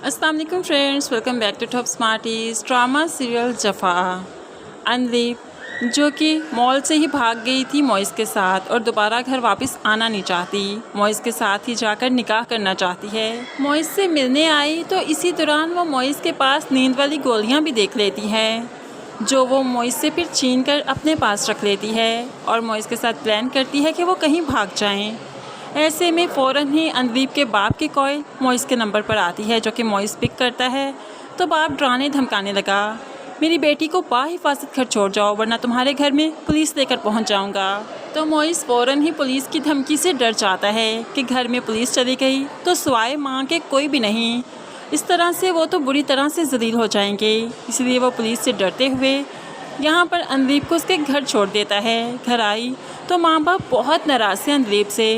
अस्सलाम वालेकुम friends, welcome back to Top Smarties. Drama serial Jafaa. अनदीप जो कि मॉल से ही भाग गई थी मोइस के साथ और दोबारा घर वापस आना नहीं चाहती। मोइस के साथ ही जाकर निकाह करना चाहती है। मोइस से मिलने आई तो इसी दौरान वो मोइस के पास नींद वाली गोलियां भी देख लेती है, जो वो मोइस से फिर छीन कर अपने पास रख लेती है और मोइस के साथ प्लान करती है कि वो कहीं भाग जाएं। ऐसे में फ़ौरन ही अनदीप के बाप की कॉल मोइस के नंबर पर आती है, जो कि मोइस पिक करता है। तो बाप डराने धमकाने लगा, मेरी बेटी को बाहिफाजत घर छोड़ जाओ वरना तुम्हारे घर में पुलिस लेकर पहुंच जाऊंगा। तो मोइस फ़ौरन ही पुलिस की धमकी से डर जाता है कि घर में पुलिस चली गई तो सिवाय माँ के कोई भी नहीं। इस तरह से वो तो बुरी तरह से जलील हो जाएंगे, इसलिए वो पुलिस से डरते हुए यहाँ पर अनदीप को उसके घर छोड़ देता है। घर आई तो माँ बाप बहुत नाराज़ थे अनदीप से,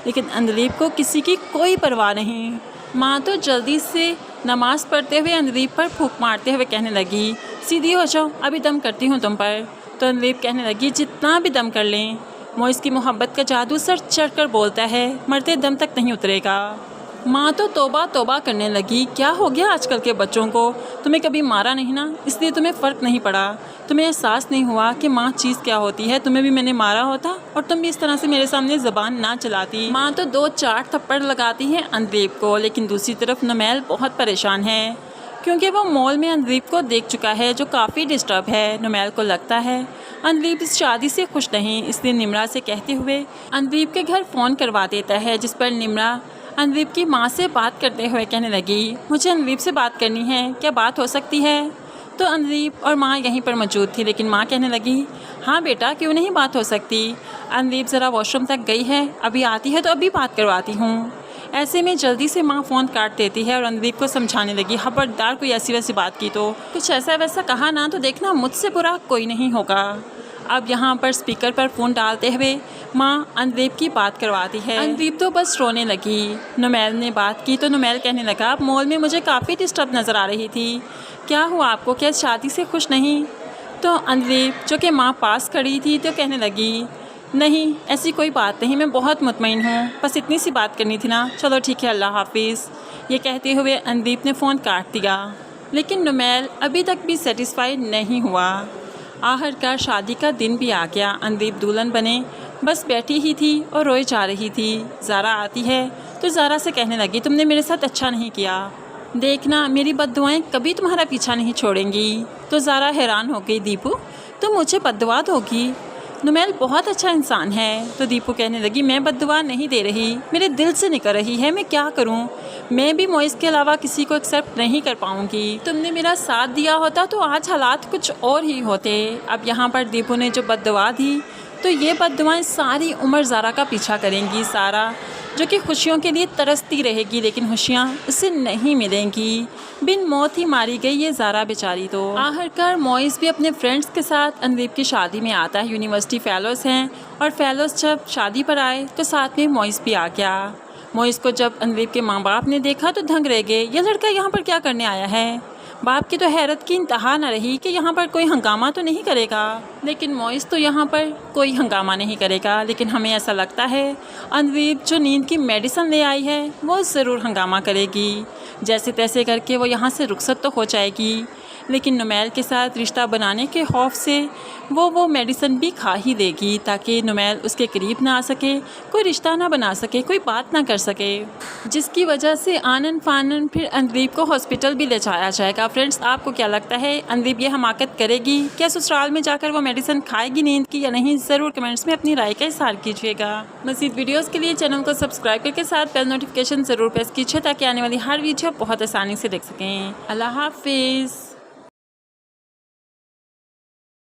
लेकिन अनदीप को किसी की कोई परवाह नहीं। माँ तो जल्दी से नमाज़ पढ़ते हुए अनदीप पर फूंक मारते हुए कहने लगी, सीधी हो जाओ, अभी दम करती हूँ तुम पर। तो अनदीप कहने लगी, जितना भी दम कर लें, मोइस की मोहब्बत का जादू सर चढ़ कर बोलता है, मरते दम तक नहीं उतरेगा। माँ तो तौबा तौबा करने लगी, क्या हो गया आजकल के बच्चों को, तुम्हें कभी मारा नहीं ना, इसलिए तुम्हें फ़र्क नहीं पड़ा, तुम्हें एहसास नहीं हुआ कि माँ चीज़ क्या होती है। तुम्हें भी मैंने मारा होता और तुम भी इस तरह से मेरे सामने ज़बान ना चलाती। माँ तो 2-4 थप्पड़ लगाती है अनदीप को, लेकिन दूसरी तरफ नुमैल बहुत परेशान है क्योंकि वो मॉल में अनदीप को देख चुका है, जो काफ़ी डिस्टर्ब है। नुमैल को लगता है अनदीप इस शादी से खुश नहीं, इसलिए निम्रा से कहते हुए अनदीप के घर फ़ोन करवा देता है, जिस पर निम्रा अनदीप की माँ से बात करते हुए कहने लगी, मुझे अनदीप से बात करनी है, क्या बात हो सकती है। तो अनदीप और माँ यहीं पर मौजूद थी, लेकिन माँ कहने लगी, हाँ बेटा क्यों नहीं बात हो सकती। अनदीप ज़रा वॉशरूम तक गई है, अभी आती है तो अभी बात करवाती हूँ। ऐसे में जल्दी से माँ फ़ोन काट देती है और अनदीप को समझाने लगी, खबरदार कोई ऐसी वैसी बात की तो, कुछ ऐसा वैसा कहा ना तो देखना मुझसे बुरा कोई नहीं होगा। अब यहाँ पर स्पीकर पर फ़ोन डालते हुए माँ अनदीप की बात करवाती है। अनदीप तो बस रोने लगी। नुमैल ने बात की तो नुमैल कहने लगा, आप मॉल में मुझे काफ़ी डिस्टर्ब नज़र आ रही थी, क्या हुआ आपको, क्या शादी से खुश नहीं। तो अनदीप जो कि माँ पास खड़ी थी तो कहने लगी, नहीं ऐसी कोई बात नहीं, मैं बहुत मुतमईन हूँ, बस इतनी सी बात करनी थी ना, चलो ठीक है अल्लाह हाफिज़। ये कहते हुए अनदीप ने फ़ोन काट दिया, लेकिन नुमैल अभी तक भी सेटिस्फाई नहीं हुआ। आखिरकार शादी का दिन भी आ गया। अनदीप दुल्हन बने बस बैठी ही थी और रोए जा रही थी। ज़ारा आती है तो ज़ारा से कहने लगी, तुमने मेरे साथ अच्छा नहीं किया, देखना मेरी बद्दुआएं कभी तुम्हारा पीछा नहीं छोड़ेंगी। तो ज़ारा हैरान हो गई, दीपू तुम मुझे बद्दुआ दोगी, नुमैल बहुत अच्छा इंसान है। तो दीपू कहने लगी, मैं बद्दुआ नहीं दे रही, मेरे दिल से निकल रही है, मैं क्या करूं, मैं भी मोइस के अलावा किसी को एक्सेप्ट नहीं कर पाऊंगी। तुमने मेरा साथ दिया होता तो आज हालात कुछ और ही होते। अब यहाँ पर दीपू ने जो बद्दुआ दी तो ये बद्दुआएं सारी उम्र ज़ारा का पीछा करेंगी। ज़ारा जो कि खुशियों के लिए तरसती रहेगी, लेकिन खुशियाँ उसे नहीं मिलेंगी, बिन मौत ही मारी गई ये ज़ारा बेचारी। तो आखिरकार मोइस भी अपने फ्रेंड्स के साथ अनदीप की शादी में आता है। यूनिवर्सिटी फेलोज़ हैं और फेलोज़ जब शादी पर आए तो साथ में मोइस भी आ गया। मोइस को जब अनदीप के माँ बाप ने देखा तो दंग रह गए, ये लड़का यहाँ पर क्या करने आया है। बाप की तो हैरत की इंतहा न रही कि यहाँ पर कोई हंगामा तो नहीं करेगा, लेकिन मोइस तो यहाँ पर कोई हंगामा नहीं करेगा। लेकिन हमें ऐसा लगता है अनदीप जो नींद की मेडिसिन ले आई है वो ज़रूर हंगामा करेगी, जैसे तैसे करके वो यहाँ से रुखसत तो हो जाएगी, लेकिन नुमैल के साथ रिश्ता बनाने के खौफ से वो मेडिसिन भी खा ही देगी, ताकि नुमैल उसके करीब ना आ सके, कोई रिश्ता ना बना सके, कोई बात ना कर सके, जिसकी वजह से आनन फानन फिर अनदीप को हॉस्पिटल भी ले जाया जाएगा। फ्रेंड्स आपको क्या लगता है, अनदीप ये हमाकत करेगी क्या, ससुराल में जाकर वो मेडिसिन खाएगी नींद की या नहीं, ज़रूर कमेंट्स में अपनी राय का इज़हार कीजिएगा। मज़ीद वीडियोज़ के लिए चैनल को सब्सक्राइब करके साथ बेल नोटिफिकेशन ज़रूर प्रेस कीजिए, ताकि आने वाली हर वीडियो बहुत आसानी से देख सकें। अल्लाह हाफिज़।